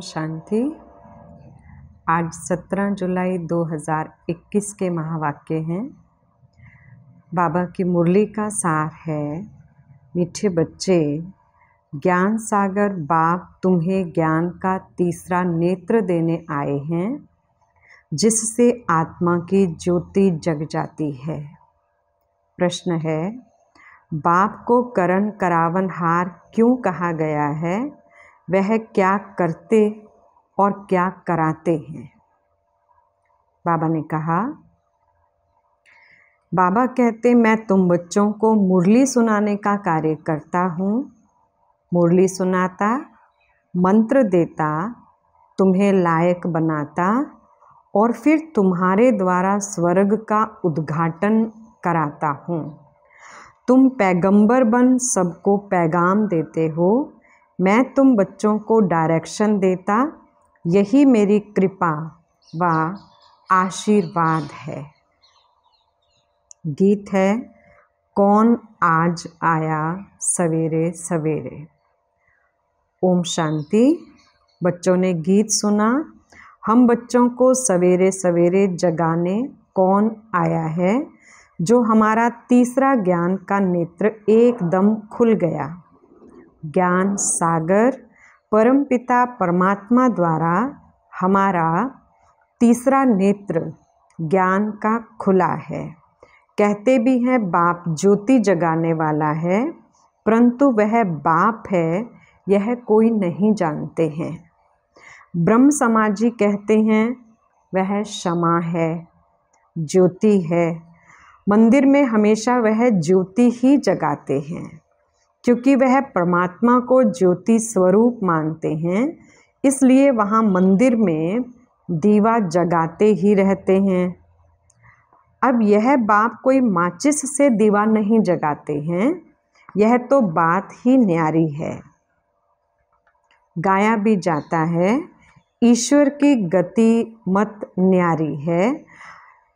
शांति। आज 17 जुलाई 2021 के महावाक्य हैं। बाबा की मुरली का सार है, मीठे बच्चे, ज्ञान सागर बाप तुम्हें ज्ञान का तीसरा नेत्र देने आए हैं, जिससे आत्मा की ज्योति जग जाती है। प्रश्न है, बाप को करण करावनहार क्यों कहा गया है? वह क्या करते और क्या कराते हैं? बाबा ने कहा, बाबा कहते मैं तुम बच्चों को मुरली सुनाने का कार्य करता हूँ। मुरली सुनाता, मंत्र देता, तुम्हें लायक बनाता और फिर तुम्हारे द्वारा स्वर्ग का उद्घाटन कराता हूँ। तुम पैगंबर बन सबको पैगाम देते हो। मैं तुम बच्चों को डायरेक्शन देता, यही मेरी कृपा व आशीर्वाद है। गीत है, कौन आज आया सवेरे सवेरे। ओम शांति। बच्चों ने गीत सुना। हम बच्चों को सवेरे सवेरे जगाने कौन आया है? जो हमारा तीसरा ज्ञान का नेत्र एकदम खुल गया। ज्ञान सागर परमपिता परमात्मा द्वारा हमारा तीसरा नेत्र ज्ञान का खुला है। कहते भी हैं बाप ज्योति जगाने वाला है, परंतु वह बाप है यह कोई नहीं जानते हैं। ब्रह्म समाजी कहते हैं वह क्षमा है, ज्योति है। मंदिर में हमेशा वह ज्योति ही जगाते हैं, क्योंकि वह परमात्मा को ज्योति स्वरूप मानते हैं। इसलिए वहाँ मंदिर में दीवा जगाते ही रहते हैं। अब यह बाप कोई माचिस से दीवा नहीं जगाते हैं, यह तो बात ही न्यारी है। गाया भी जाता है, ईश्वर की गति मत न्यारी है।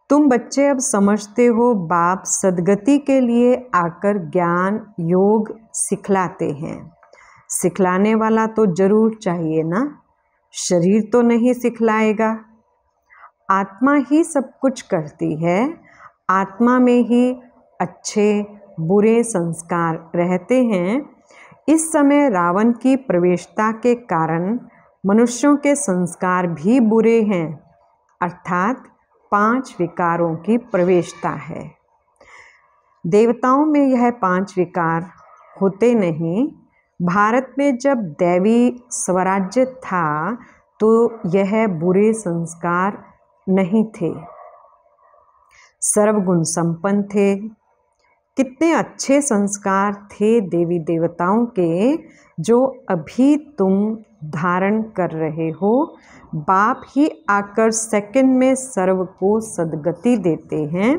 तुम बच्चे अब समझते हो बाप सद्गति के लिए आकर ज्ञान योग सिखलाते हैं। सिखलाने वाला तो जरूर चाहिए ना, शरीर तो नहीं सिखलाएगा। आत्मा ही सब कुछ करती है। आत्मा में ही अच्छे बुरे संस्कार रहते हैं। इस समय रावण की प्रवेशता के कारण मनुष्यों के संस्कार भी बुरे हैं, अर्थात 5 विकारों की प्रवेशता है। देवताओं में यह 5 विकार होते नहीं। भारत में जब दैवी स्वराज्य था तो यह बुरे संस्कार नहीं थे, सर्वगुण संपन्न थे। कितने अच्छे संस्कार थे देवी देवताओं के, जो अभी तुम धारण कर रहे हो। बाप ही आकर सेकंड में सर्व को सद्गति देते हैं।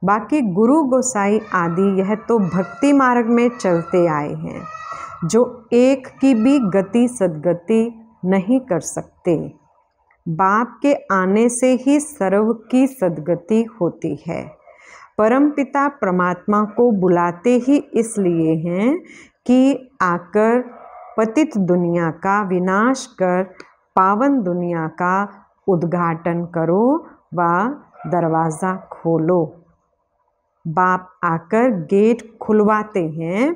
बाकी गुरु गोसाई आदि यह तो भक्ति मार्ग में चलते आए हैं, जो एक की भी गति सद्गति नहीं कर सकते। बाप के आने से ही सर्व की सद्गति होती है। परमपिता परमात्मा को बुलाते ही इसलिए हैं कि आकर पतित दुनिया का विनाश कर पावन दुनिया का उद्घाटन करो व दरवाज़ा खोलो। बाप आकर गेट खुलवाते हैं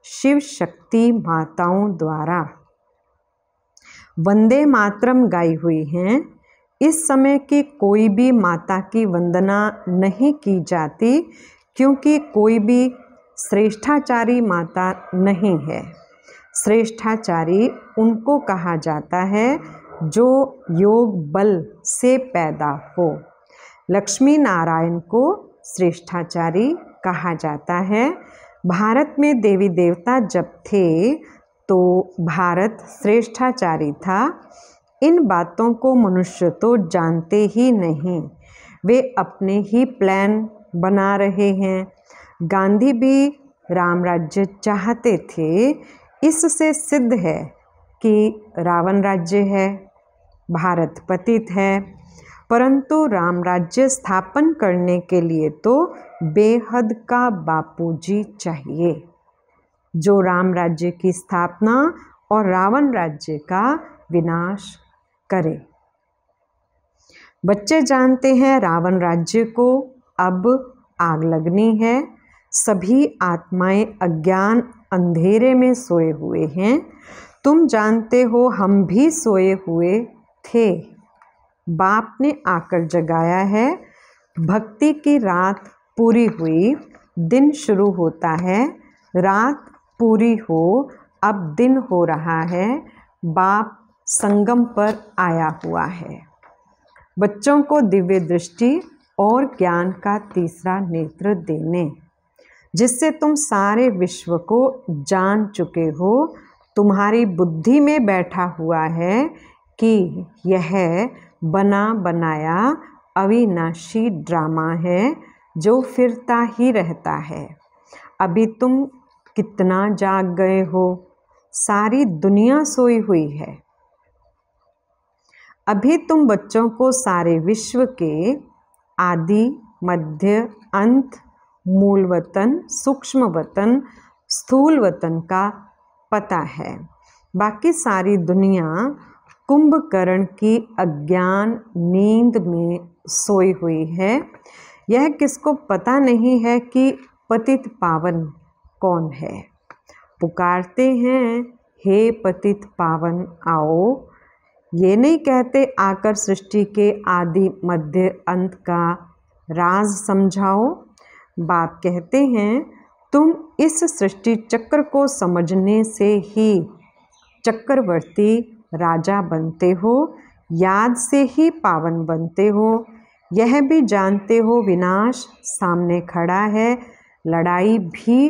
शिव शक्ति माताओं द्वारा। वंदे मातरम गाई हुई हैं। इस समय की कोई भी माता की वंदना नहीं की जाती, क्योंकि कोई भी श्रेष्ठाचारी माता नहीं है। श्रेष्ठाचारी उनको कहा जाता है जो योग बल से पैदा हो। लक्ष्मी नारायण को श्रेष्ठाचारी कहा जाता है। भारत में देवी देवता जब थे तो भारत श्रेष्ठाचारी था। इन बातों को मनुष्य तो जानते ही नहीं, वे अपने ही प्लान बना रहे हैं। गांधी भी राम राज्य चाहते थे। इससे सिद्ध है कि रावण राज्य है, भारत पतित है। परंतु राम राज्य स्थापन करने के लिए तो बेहद का बापूजी चाहिए, जो राम राज्य की स्थापना और रावण राज्य का विनाश करे। बच्चे जानते हैं रावण राज्य को अब आग लगनी है। सभी आत्माएं अज्ञान अंधेरे में सोए हुए हैं। तुम जानते हो हम भी सोए हुए थे, बाप ने आकर जगाया है। भक्ति की रात पूरी हुई, दिन शुरू होता है। रात पूरी हो, अब दिन हो रहा है। बाप संगम पर आया हुआ है। बच्चों को दिव्य दृष्टि और ज्ञान का तीसरा नेत्र देने, जिससे तुम सारे विश्व को जान चुके हो। तुम्हारी बुद्धि में बैठा हुआ है कि यह बना बनाया अविनाशी ड्रामा है जो फिरता ही रहता है। अभी तुम कितना जाग गए हो? सारी दुनिया सोई हुई है। अभी तुम बच्चों को सारे विश्व के आदि, मध्य, अंत, मूल वतन, सूक्ष्म वतन, स्थूल वतन का पता है। बाकी सारी दुनिया कुंभकर्ण की अज्ञान नींद में सोई हुई है। यह किसको पता नहीं है कि पतित पावन कौन है। पुकारते हैं, हे पतित पावन आओ। ये नहीं कहते आकर सृष्टि के आदि, मध्य, अंत का राज समझाओ। बाप कहते हैं, तुम इस सृष्टि चक्र को समझने से ही चक्रवर्ती राजा बनते हो, याद से ही पावन बनते हो। यह भी जानते हो विनाश सामने खड़ा है, लड़ाई भी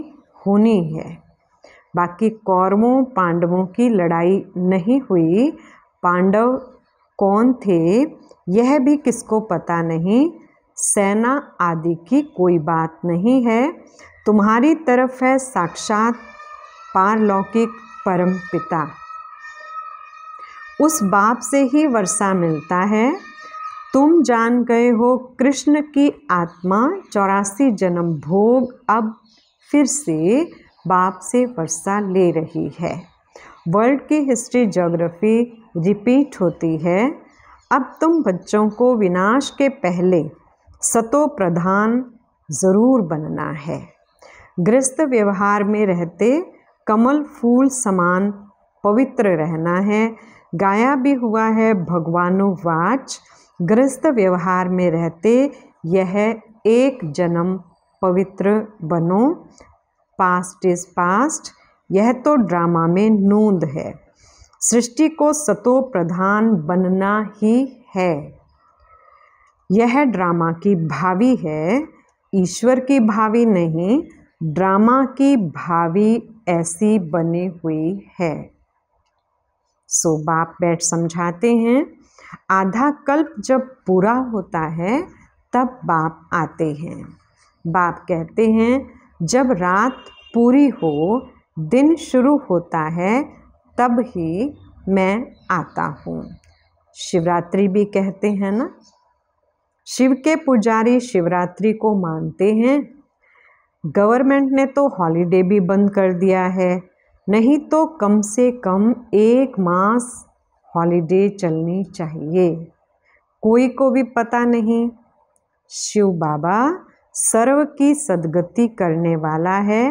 होनी है। बाकी कौरवों पांडवों की लड़ाई नहीं हुई। पांडव कौन थे यह भी किसको पता नहीं। सेना आदि की कोई बात नहीं है। तुम्हारी तरफ है साक्षात पारलौकिक परम पिता। उस बाप से ही वर्षा मिलता है। तुम जान गए हो कृष्ण की आत्मा 84 जन्म भोग अब फिर से बाप से वर्षा ले रही है। वर्ल्ड की हिस्ट्री ज्योग्राफी रिपीट होती है। अब तुम बच्चों को विनाश के पहले सतो प्रधान ज़रूर बनना है। गृहस्थ व्यवहार में रहते कमल फूल समान पवित्र रहना है। गाया भी हुआ है भगवानुवाच, गृहस्थ व्यवहार में रहते यह एक जन्म पवित्र बनो। पास्ट इज पास्ट, यह तो ड्रामा में नूंद है। सृष्टि को सतो प्रधान बनना ही है। यह ड्रामा की भावी है, ईश्वर की भावी नहीं। ड्रामा की भावी ऐसी बनी हुई है। सो बाप बैठ समझाते हैं। आधा कल्प जब पूरा होता है तब बाप आते हैं। बाप कहते हैं, जब रात पूरी हो, दिन शुरू होता है, तब ही मैं आता हूँ। शिवरात्रि भी कहते हैं ना। शिव के पुजारी शिवरात्रि को मानते हैं। गवर्नमेंट ने तो हॉलीडे भी बंद कर दिया है, नहीं तो कम से कम 1 मास हॉलीडे चलनी चाहिए। कोई को भी पता नहीं। शिव बाबा सर्व की सद्गति करने वाला है।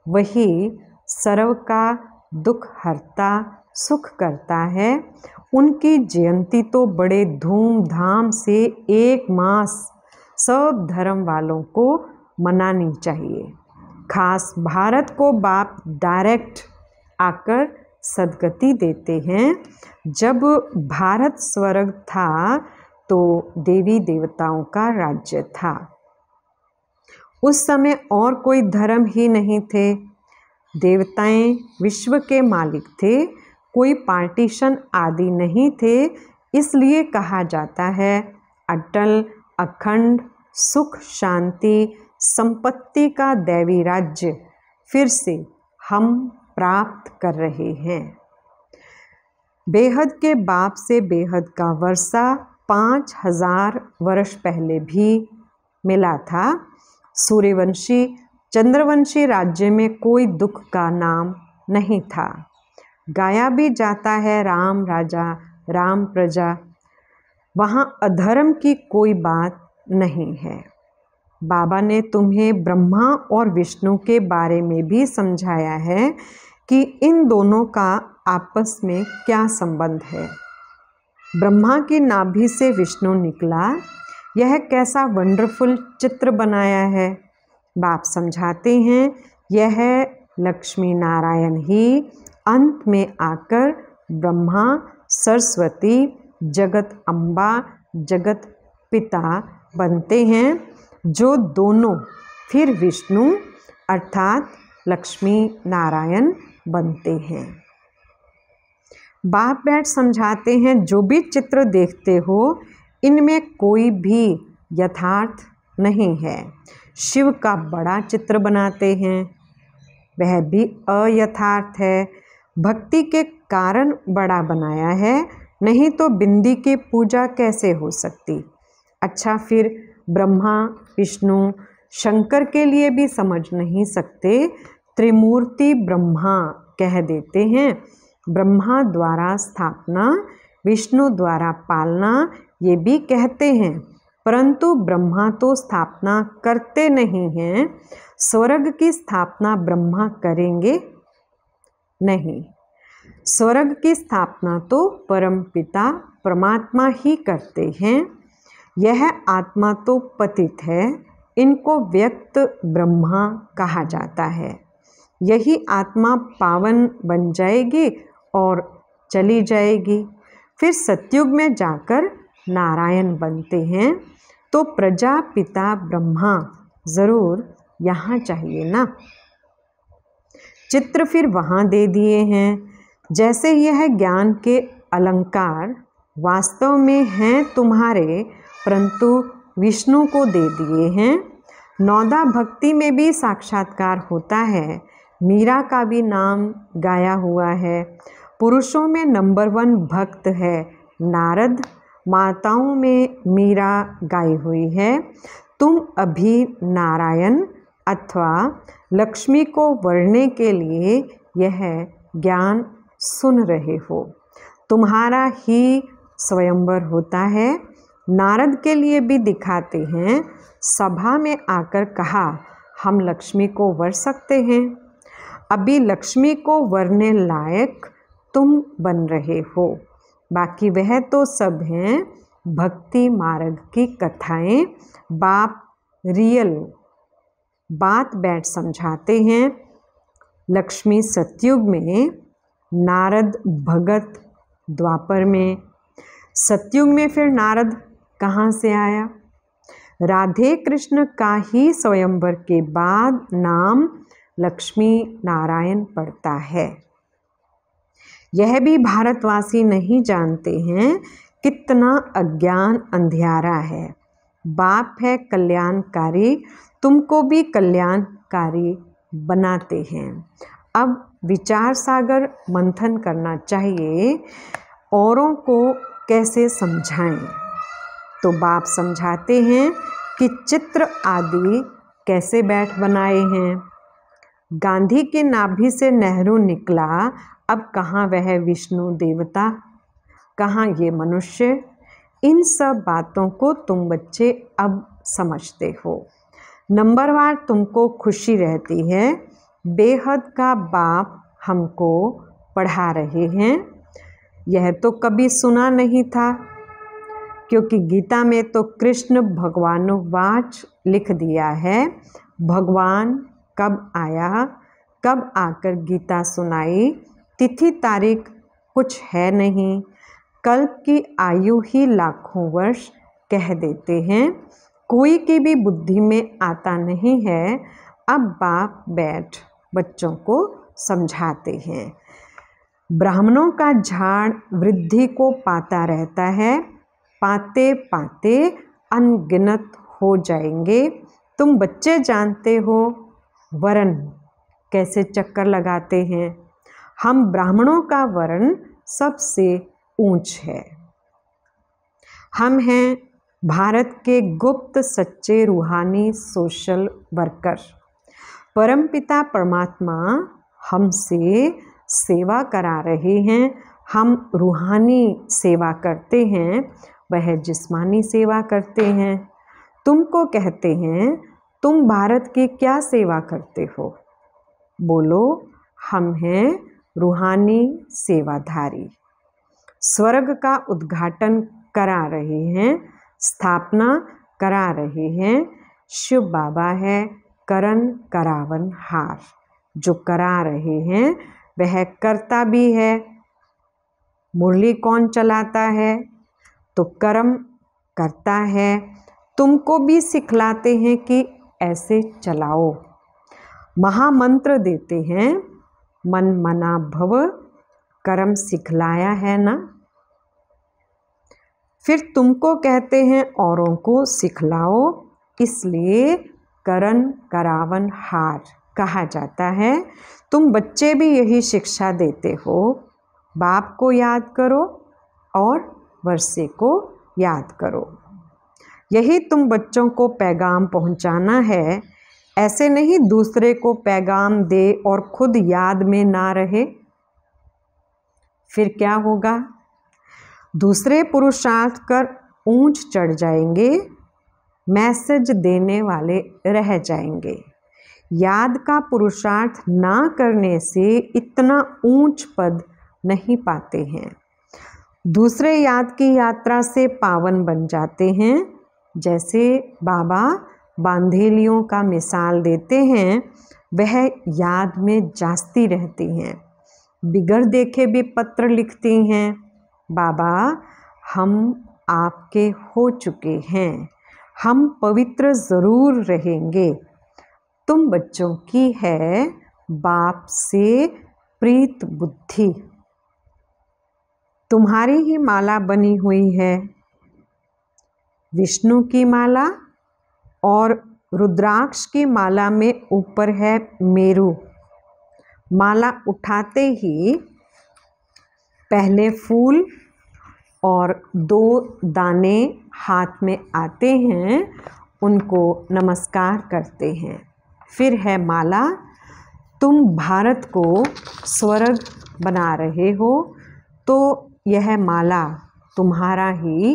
वही सर्व का दुख हरता, सुख करता है। उनकी जयंती तो बड़े धूमधाम से 1 मास सब धर्म वालों को मनानी चाहिए। खास भारत को बाप डायरेक्ट आकर सद्गति देते हैं। जब भारत स्वर्ग था तो देवी देवताओं का राज्य था। उस समय और कोई धर्म ही नहीं थे। देवताएं विश्व के मालिक थे, कोई पार्टीशन आदि नहीं थे। इसलिए कहा जाता है अटल अखंड सुख शांति संपत्ति का दैवी राज्य फिर से हम प्राप्त कर रहे हैं। बेहद के बाप से बेहद का वर्षा 5000 वर्ष पहले भी मिला था। सूर्यवंशी चंद्रवंशी राज्य में कोई दुख का नाम नहीं था। गाया भी जाता है राम राजा राम प्रजा, वहाँ अधर्म की कोई बात नहीं है। बाबा ने तुम्हें ब्रह्मा और विष्णु के बारे में भी समझाया है कि इन दोनों का आपस में क्या संबंध है। ब्रह्मा की नाभि से विष्णु निकला, यह कैसा वंडरफुल चित्र बनाया है। बाप समझाते हैं यह लक्ष्मी नारायण ही अंत में आकर ब्रह्मा सरस्वती जगत अम्बा जगत पिता बनते हैं, जो दोनों फिर विष्णु अर्थात लक्ष्मी नारायण बनते हैं। बाप बैठ समझाते हैं जो भी चित्र देखते हो इनमें कोई भी यथार्थ नहीं है। शिव का बड़ा चित्र बनाते हैं, वह भी अयथार्थ है। भक्ति के कारण बड़ा बनाया है, नहीं तो बिंदी की पूजा कैसे हो सकती। अच्छा, फिर ब्रह्मा विष्णु शंकर के लिए भी समझ नहीं सकते, त्रिमूर्ति ब्रह्मा कह देते हैं। ब्रह्मा द्वारा स्थापना विष्णु द्वारा पालना ये भी कहते हैं, परंतु ब्रह्मा तो स्थापना करते नहीं हैं। स्वर्ग की स्थापना ब्रह्मा करेंगे नहीं, स्वर्ग की स्थापना तो परमपिता परमात्मा ही करते हैं। यह आत्मा तो पतित है, इनको व्यक्त ब्रह्मा कहा जाता है। यही आत्मा पावन बन जाएगी और चली जाएगी, फिर सतयुग में जाकर नारायण बनते हैं। तो प्रजापिता ब्रह्मा ज़रूर यहाँ चाहिए ना। चित्र फिर वहाँ दे दिए हैं। जैसे यह ज्ञान के अलंकार वास्तव में हैं तुम्हारे, परंतु विष्णु को दे दिए हैं। नौदा भक्ति में भी साक्षात्कार होता है। मीरा का भी नाम गाया हुआ है। पुरुषों में नंबर 1 भक्त है नारद, माताओं में मीरा गाई हुई है। तुम अभी नारायण अथवा लक्ष्मी को वरने के लिए यह ज्ञान सुन रहे हो। तुम्हारा ही स्वयंवर होता है। नारद के लिए भी दिखाते हैं। सभा में आकर कहा हम लक्ष्मी को वर सकते हैं। अभी लक्ष्मी को वरने लायक तुम बन रहे हो, बाकी वह तो सब हैं भक्ति मार्ग की कथाएं। बाप रियल बात बैठ समझाते हैं। लक्ष्मी सतयुग में, नारद भगत द्वापर में। सतयुग में फिर नारद कहाँ से आया। राधे कृष्ण का ही स्वयंवर के बाद नाम लक्ष्मी नारायण पड़ता है। यह भी भारतवासी नहीं जानते हैं कितना अज्ञान अंधियारा है। बाप है कल्याणकारी, तुमको भी कल्याणकारी बनाते हैं। अब विचार सागर मंथन करना चाहिए, औरों को कैसे समझाएं। तो बाप समझाते हैं कि चित्र आदि कैसे बैठ बनाए हैं। गांधी के नाभि से नेहरू निकला, अब कहाँ वह विष्णु देवता, कहाँ ये मनुष्य। इन सब बातों को तुम बच्चे अब समझते हो। नंबरवार तुमको खुशी रहती है। बेहद का बाप हमको पढ़ा रहे हैं। यह तो कभी सुना नहीं था, क्योंकि गीता में तो कृष्ण भगवानुवाच लिख दिया है। भगवान कब आया, कब आकर गीता सुनाई, तिथि तारीख कुछ है नहीं। कल्प की आयु ही लाखों वर्ष कह देते हैं। कोई की भी बुद्धि में आता नहीं है। अब बाप बैठ बच्चों को समझाते हैं। ब्राह्मणों का झाड़ वृद्धि को पाता रहता है, पाते पाते अनगिनत हो जाएंगे। तुम बच्चे जानते हो वरण कैसे चक्कर लगाते हैं। हम ब्राह्मणों का वरण सबसे ऊंच है। हम हैं भारत के गुप्त सच्चे रूहानी सोशल वर्कर। परमपिता परमात्मा हमसे सेवा करा रहे हैं, हम रूहानी सेवा करते हैं, वह जिस्मानी सेवा करते हैं। तुमको कहते हैं तुम भारत की क्या सेवा करते हो? बोलो हम हैं रूहानी सेवाधारी। स्वर्ग का उद्घाटन करा रहे हैं, स्थापना करा रहे हैं। शिव बाबा है करण करावन हार। जो करा रहे हैं वह करता भी है। मुरली कौन चलाता है? तो कर्म करता है। तुमको भी सिखलाते हैं कि ऐसे चलाओ। महामंत्र देते हैं, मन मना भव। कर्म सिखलाया है ना। फिर तुमको कहते हैं औरों को सिखलाओ, इसलिए करण करावन हार कहा जाता है। तुम बच्चे भी यही शिक्षा देते हो, बाप को याद करो और वर्षे को याद करो। यही तुम बच्चों को पैगाम पहुंचाना है। ऐसे नहीं दूसरे को पैगाम दे और खुद याद में ना रहे। फिर क्या होगा? दूसरे पुरुषार्थ कर ऊंच चढ़ जाएंगे, मैसेज देने वाले रह जाएंगे। याद का पुरुषार्थ ना करने से इतना ऊंच पद नहीं पाते हैं। दूसरे याद की यात्रा से पावन बन जाते हैं। जैसे बाबा बांधेलियों का मिसाल देते हैं, वह याद में जाती रहती हैं। बिगर देखे भी पत्र लिखती हैं, बाबा हम आपके हो चुके हैं, हम पवित्र ज़रूर रहेंगे। तुम बच्चों की है बाप से प्रीत बुद्धि। तुम्हारी ही माला बनी हुई है, विष्णु की माला, और रुद्राक्ष की माला में ऊपर है मेरु। माला उठाते ही पहले फूल और 2 दाने हाथ में आते हैं, उनको नमस्कार करते हैं। फिर है माला। तुम भारत को स्वर्ग बना रहे हो, तो यह माला तुम्हारा ही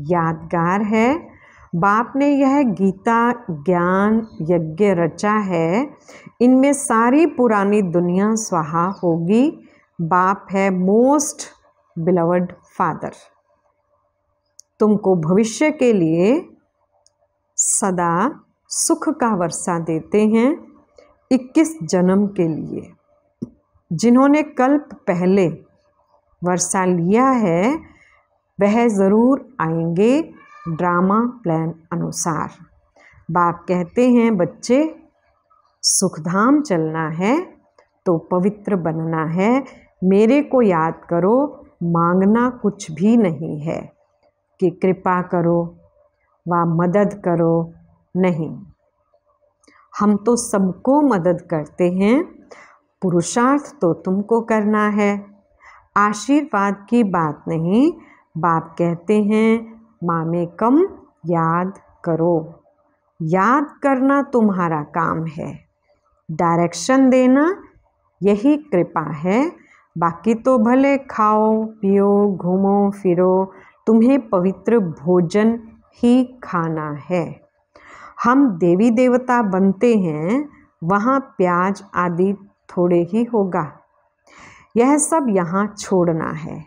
यादगार है। बाप ने यह गीता ज्ञान यज्ञ रचा है, इनमें सारी पुरानी दुनिया स्वाहा होगी। बाप है मोस्ट बिलवड फादर। तुमको भविष्य के लिए सदा सुख का वर्षा देते हैं, 21 जन्म के लिए। जिन्होंने कल्प पहले वर्षा लिया है वह ज़रूर आएंगे ड्रामा प्लान अनुसार। बाप कहते हैं बच्चे सुखधाम चलना है तो पवित्र बनना है। मेरे को याद करो, मांगना कुछ भी नहीं है कि कृपा करो व मदद करो, नहीं। हम तो सबको मदद करते हैं, पुरुषार्थ तो तुमको करना है। आशीर्वाद की बात नहीं। बाप कहते हैं मामेकम याद करो। याद करना तुम्हारा काम है, डायरेक्शन देना यही कृपा है। बाकी तो भले खाओ पियो घूमो फिरो, तुम्हें पवित्र भोजन ही खाना है। हम देवी देवता बनते हैं, वहाँ प्याज आदि थोड़े ही होगा। यह सब यहाँ छोड़ना है।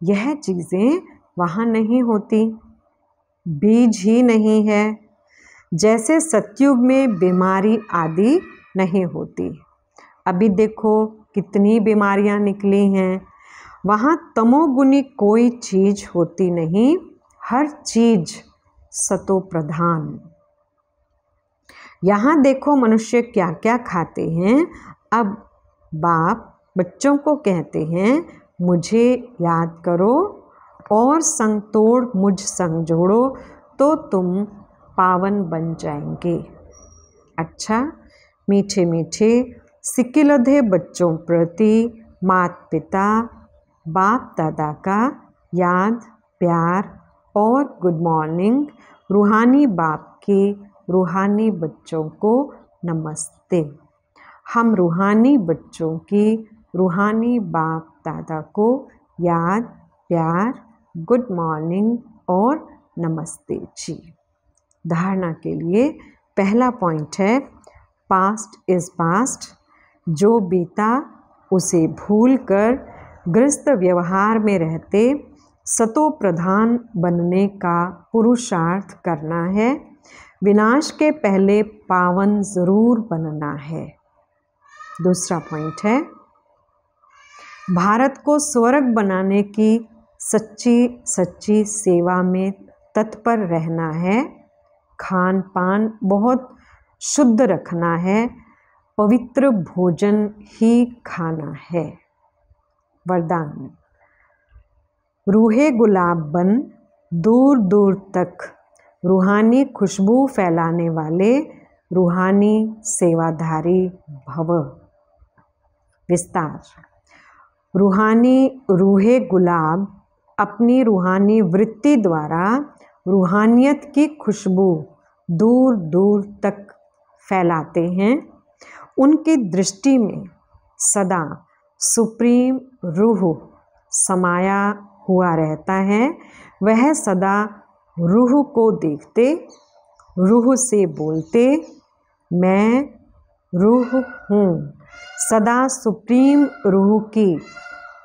यह चीज़ें वहाँ नहीं होती, बीज ही नहीं है। जैसे सतयुग में बीमारी आदि नहीं होती। अभी देखो कितनी बीमारियाँ निकली हैं। वहाँ तमोगुनी कोई चीज़ होती नहीं, हर चीज़ सतो प्रधान। यहाँ देखो मनुष्य क्या क्या खाते हैं। अब बाप बच्चों को कहते हैं मुझे याद करो और संग तोड़ मुझ संग जोड़ो, तो तुम पावन बन जाएंगे। अच्छा, मीठे मीठे सिकिलधे बच्चों प्रति माता पिता बाप दादा का याद प्यार और गुड मॉर्निंग। रूहानी बाप के रूहानी बच्चों को नमस्ते। हम रूहानी बच्चों की रूहानी बाप दादा को याद, प्यार, गुड मॉर्निंग और नमस्ते जी। धारणा के लिए पहला पॉइंट है, पास्ट इज़ पास्ट। जो बीता उसे भूलकर गृहस्थ व्यवहार में रहते सतो प्रधान बनने का पुरुषार्थ करना है। विनाश के पहले पावन जरूर बनना है। दूसरा पॉइंट है, भारत को स्वर्ग बनाने की सच्ची सच्ची सेवा में तत्पर रहना है। खान पान बहुत शुद्ध रखना है। पवित्र भोजन ही खाना है। वरदान, रूहे गुलाब बन दूर दूर तक रूहानी खुशबू फैलाने वाले रूहानी सेवाधारी भव। विस्तार, रूहानी रूहे गुलाब अपनी रूहानी वृत्ति द्वारा रूहानियत की खुशबू दूर दूर तक फैलाते हैं। उनकी दृष्टि में सदा सुप्रीम रूह समाया हुआ रहता है। वह सदा रूह को देखते, रूह से बोलते, मैं रूह हूँ। सदा सुप्रीम रूह की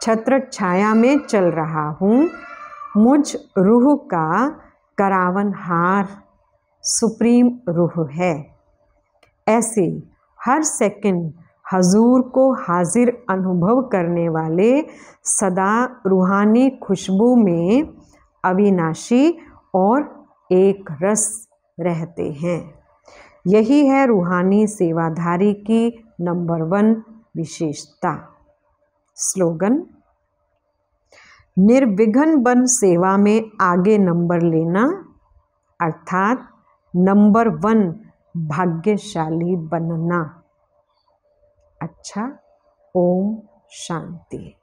छत्र छाया में चल रहा हूँ। मुझ रूह का करावनहार सुप्रीम रूह है। ऐसे हर सेकंड हजूर को हाजिर अनुभव करने वाले सदा रूहानी खुशबू में अविनाशी और एक रस रहते हैं। यही है रूहानी सेवाधारी की नंबर 1 विशेषता। स्लोगन, निर्विघ्न बन सेवा में आगे नंबर लेना, अर्थात नंबर 1 भाग्यशाली बनना। अच्छा, ओम शांति।